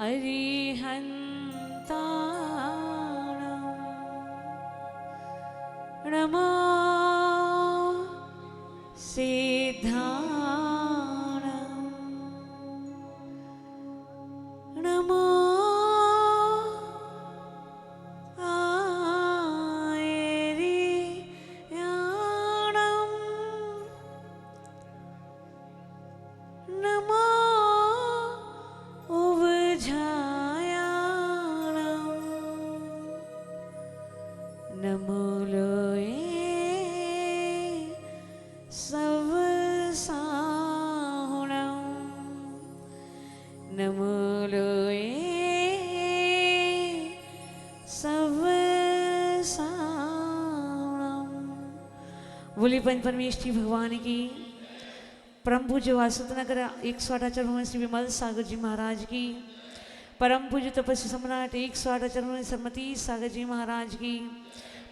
अरिहन्ताणं नमो सिद्धाणं नमो आयरियाणं नमो उवझायाणं नमो लोये सवसाहुणं नमो लोये सवसाहुणं। बोली पंच परमेष्ठी भगवान की। परम पूज्य वासुदेवनगर 108 आचार्य श्री विमल सागर जी महाराज की। परम पूज्य तपस्वी सम्राट 108 आचार्य सरमती सागर जी महाराज की।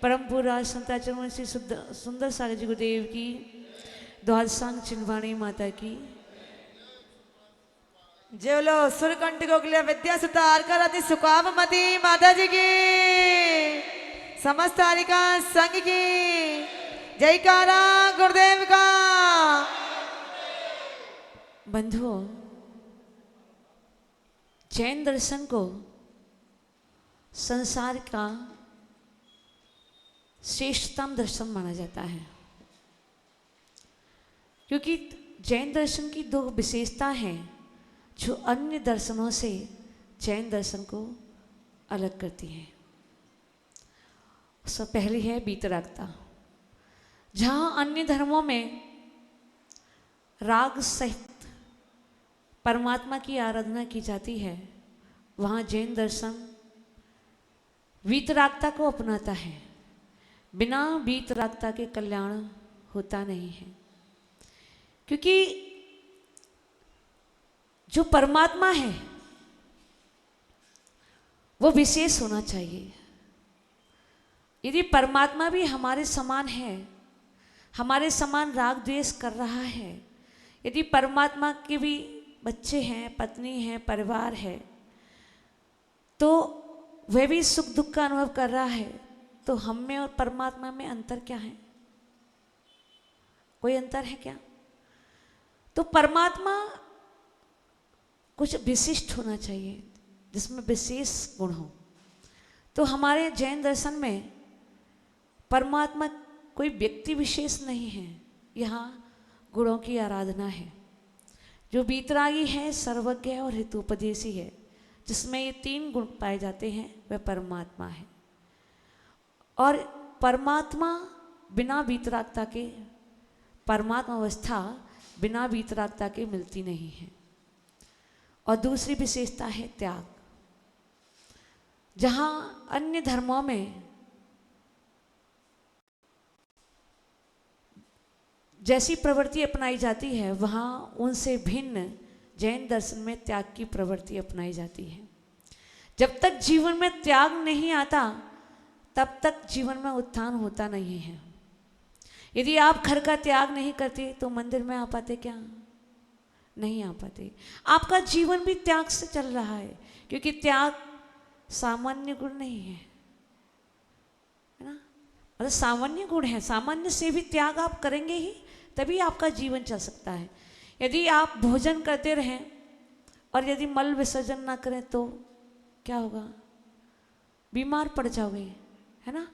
परम पूज्य राज संताचार्य श्री सुंदर सागर जी गुरुदेव की। द्वादशांग चिन्हवाणी माता की। जेवलो सुरकंठ गोकुल विद्या सुतार करती सुकामती माता जी की। समस्त हरिका संघ की जयकारा गुरुदेव का। बंधुओं, जैन दर्शन को संसार का श्रेष्ठतम दर्शन माना जाता है, क्योंकि जैन दर्शन की दो विशेषता हैं जो अन्य दर्शनों से जैन दर्शन को अलग करती हैं। उससे पहली है वीतरागता। जहाँ अन्य धर्मों में राग सहित परमात्मा की आराधना की जाती है, वहाँ जैन दर्शन वीतरागता को अपनाता है। बिना वीतरागता के कल्याण होता नहीं है, क्योंकि जो परमात्मा है वो विशेष होना चाहिए। यदि परमात्मा भी हमारे समान है, हमारे समान राग द्वेष कर रहा है, यदि परमात्मा के भी बच्चे हैं, पत्नी है, परिवार है, तो वह भी सुख दुख का अनुभव कर रहा है, तो हम में और परमात्मा में अंतर क्या है? कोई अंतर है क्या? तो परमात्मा कुछ विशिष्ट होना चाहिए जिसमें विशेष गुण हो। तो हमारे जैन दर्शन में परमात्मा कोई व्यक्ति विशेष नहीं है, यहाँ गुणों की आराधना है। जो वीतरागी है, सर्वज्ञ और हितोपदेशी है, जिसमें ये तीन गुण पाए जाते हैं, वह परमात्मा है। और परमात्मा बिना वीतरागता के, परमात्मा अवस्था बिना वीतरागता के मिलती नहीं है। और दूसरी विशेषता है त्याग। जहाँ अन्य धर्मों में जैसी प्रवृत्ति अपनाई जाती है, वहाँ उनसे भिन्न जैन दर्शन में त्याग की प्रवृत्ति अपनाई जाती है। जब तक जीवन में त्याग नहीं आता, तब तक जीवन में उत्थान होता नहीं है। यदि आप घर का त्याग नहीं करते तो मंदिर में आ पाते क्या? नहीं आ पाते। आपका जीवन भी त्याग से चल रहा है, क्योंकि त्याग सामान्य गुण नहीं है, है ना? मतलब सामान्य गुण है, सामान्य से भी त्याग आप करेंगे ही तभी आपका जीवन चल सकता है। यदि आप भोजन करते रहें और यदि मल विसर्जन ना करें तो क्या होगा? बीमार पड़ जाओगे, है ना?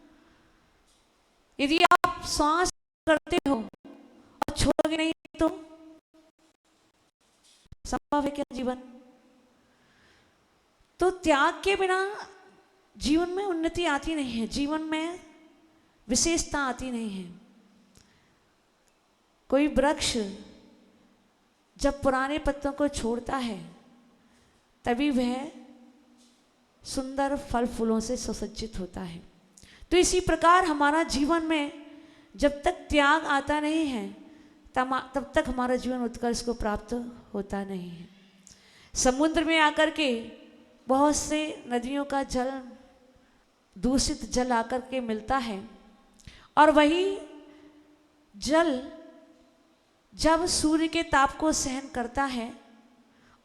यदि आप श्वास करते हो और छोड़ोगे नहीं तो संभव है क्या जीवन? तो त्याग के बिना जीवन में उन्नति आती नहीं है, जीवन में विशेषता आती नहीं है। कोई वृक्ष जब पुराने पत्तों को छोड़ता है तभी वह सुंदर फल फूलों से सुसज्जित होता है। तो इसी प्रकार हमारा जीवन में जब तक त्याग आता नहीं है तब तक हमारा जीवन उत्कर्ष को प्राप्त होता नहीं है। समुद्र में आकर के बहुत से नदियों का जल, दूषित जल आकर के मिलता है, और वही जल जब सूर्य के ताप को सहन करता है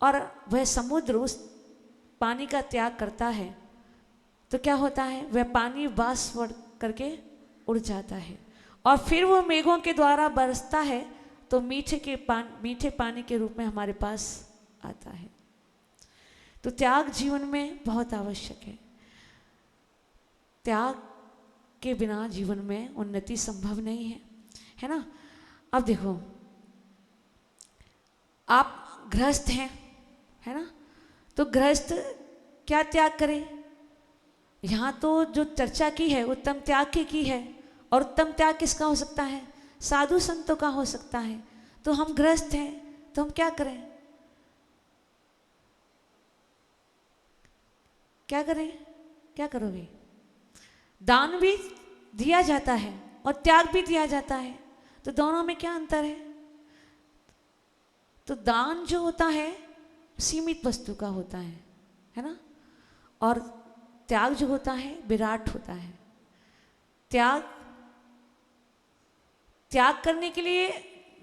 और वह समुद्र उस पानी का त्याग करता है तो क्या होता है, वह पानी वाष्प करके उड़ जाता है और फिर वो मेघों के द्वारा बरसता है तो मीठे पानी के रूप में हमारे पास आता है। तो त्याग जीवन में बहुत आवश्यक है। त्याग के बिना जीवन में उन्नति संभव नहीं है ना। अब देखो, आप गृहस्थ हैं, है ना, तो गृहस्थ क्या त्याग करें? यहाँ तो जो चर्चा की है उत्तम त्याग की है, और उत्तम त्याग किसका हो सकता है? साधु संतों का हो सकता है। तो हम गृहस्थ हैं तो हम क्या करें? क्या करें? क्या करोगे? दान भी दिया जाता है और त्याग भी दिया जाता है, तो दोनों में क्या अंतर है? तो दान जो होता है सीमित वस्तु का होता है ना, और त्याग जो होता है विराट होता है। त्याग करने के लिए,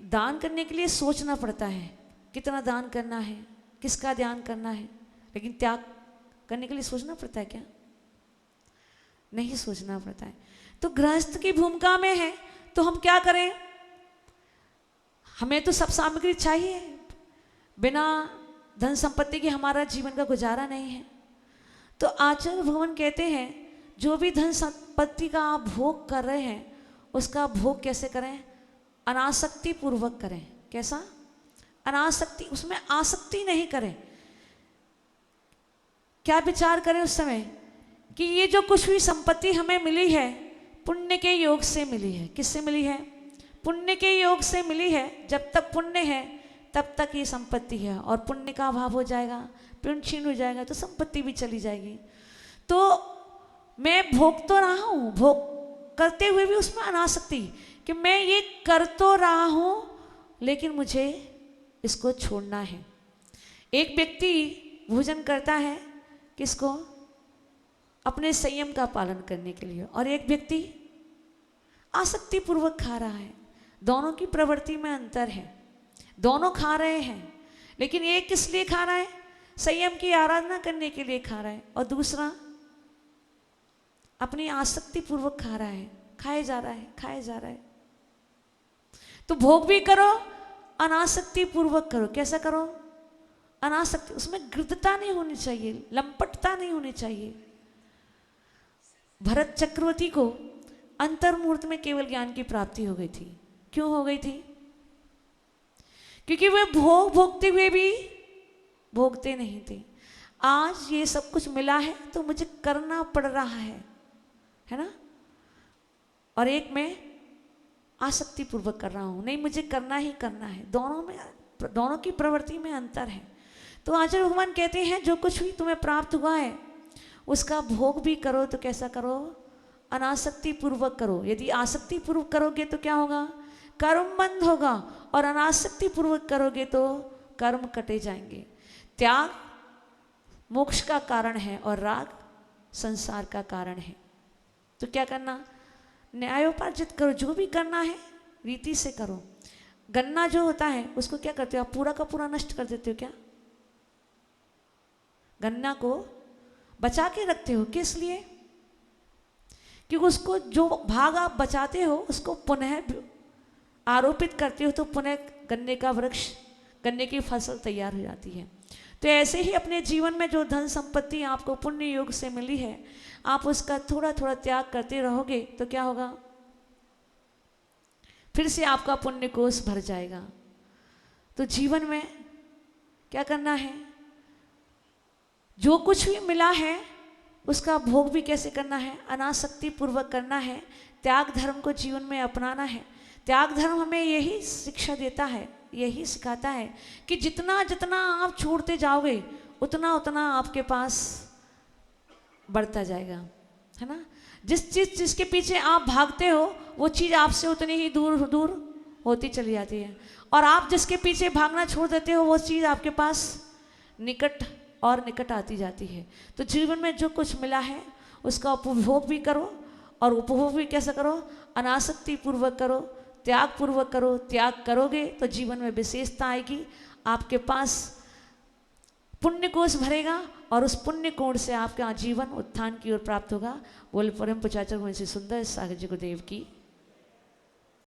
दान करने के लिए सोचना पड़ता है कितना दान करना है, किसका ध्यान करना है, लेकिन त्याग करने के लिए सोचना पड़ता है क्या? नहीं सोचना पड़ता है। तो गृहस्थ की भूमिका में है तो हम क्या करें? हमें तो सब सामग्री चाहिए, बिना धन संपत्ति के हमारा जीवन का गुजारा नहीं है। तो आचार्य भगवान कहते हैं जो भी धन संपत्ति का आप भोग कर रहे हैं उसका भोग कैसे करें? अनासक्ति पूर्वक करें। कैसा? अनासक्ति, उसमें आसक्ति नहीं करें। क्या विचार करें उस समय कि ये जो कुछ भी संपत्ति हमें मिली है पुण्य के योग से मिली है। किससे मिली है? पुण्य के योग से मिली है। जब तक पुण्य है तब तक ये संपत्ति है, और पुण्य का अभाव हो जाएगा, पुण्य क्षीण हो जाएगा तो संपत्ति भी चली जाएगी। तो मैं भोग तो रहा हूँ, भोग करते हुए भी उसमें अनासक्ति कि मैं ये कर तो रहा हूँ लेकिन मुझे इसको छोड़ना है। एक व्यक्ति भोजन करता है किसको? अपने संयम का पालन करने के लिए, और एक व्यक्ति आसक्ति पूर्वक खा रहा है। दोनों की प्रवृत्ति में अंतर है। दोनों खा रहे हैं, लेकिन एक किस लिए खा रहा है? संयम की आराधना करने के लिए खा रहा है, और दूसरा अपनी आसक्ति पूर्वक खा रहा है, खाए जा रहा है। तो भोग भी करो, अनासक्ति पूर्वक करो। कैसा करो? अनासक्ति, उसमें गृद्धता नहीं होनी चाहिए, लंपटता नहीं होनी चाहिए। भरत चक्रवर्ती को अंतर्मुहूर्त में केवल ज्ञान की प्राप्ति हो गई थी। क्यों हो गई थी? क्योंकि वे भोगते हुए भी भोगते नहीं थे। आज ये सब कुछ मिला है तो मुझे करना पड़ रहा है ना, और एक मैं आसक्ति पूर्वक कर रहा हूं, नहीं मुझे करना ही करना है। दोनों की प्रवृत्ति में अंतर है। तो आचार्य भगवान कहते हैं जो कुछ भी तुम्हें प्राप्त हुआ है उसका भोग भी करो तो कैसा करो? अनासक्ति पूर्वक करो। यदि आसक्ति पूर्वक करोगे तो क्या होगा? कर्म बंद होगा, और अनासक्ति पूर्वक करोगे तो कर्म कटे जाएंगे। त्याग मोक्ष का कारण है और राग संसार का कारण है। तो क्या करना? न्यायोपार्जित करो, जो भी करना है रीति से करो। गन्ना जो होता है उसको क्या करते हो आप? पूरा का पूरा नष्ट कर देते हो क्या? गन्ना को बचा के रखते हो, किस लिए? क्योंकि उसको जो भाग आप बचाते हो उसको पुनः आरोपित करते हो तो पुनः गन्ने का वृक्ष, गन्ने की फसल तैयार हो जाती है। तो ऐसे ही अपने जीवन में जो धन संपत्ति आपको पुण्य योग से मिली है, आप उसका थोड़ा थोड़ा त्याग करते रहोगे तो क्या होगा? फिर से आपका पुण्य कोष भर जाएगा। तो जीवन में क्या करना है? जो कुछ भी मिला है उसका भोग भी कैसे करना है? अनासक्ति पूर्वक करना है। त्याग धर्म को जीवन में अपनाना है। त्याग धर्म हमें यही शिक्षा देता है, यही सिखाता है कि जितना जितना आप छोड़ते जाओगे उतना उतना आपके पास बढ़ता जाएगा, है ना। जिसके पीछे आप भागते हो वो चीज़ आपसे उतनी ही दूर दूर होती चली जाती है, और आप जिसके पीछे भागना छोड़ देते हो वो चीज़ आपके पास निकट और निकट आती जाती है। तो जीवन में जो कुछ मिला है उसका उपभोग भी करो, और उपभोग भी कैसा करो? अनासक्ति पूर्वक करो, त्याग पूर्वक करो। त्याग करोगे तो जीवन में विशेषता आएगी, आपके पास पुण्य कोष भरेगा और उस पुण्य कोण से आपका जीवन उत्थान की ओर प्राप्त होगा। बोले परम पूज्याचार्य मुंशी सुंदर सागर जी गुरुदेव की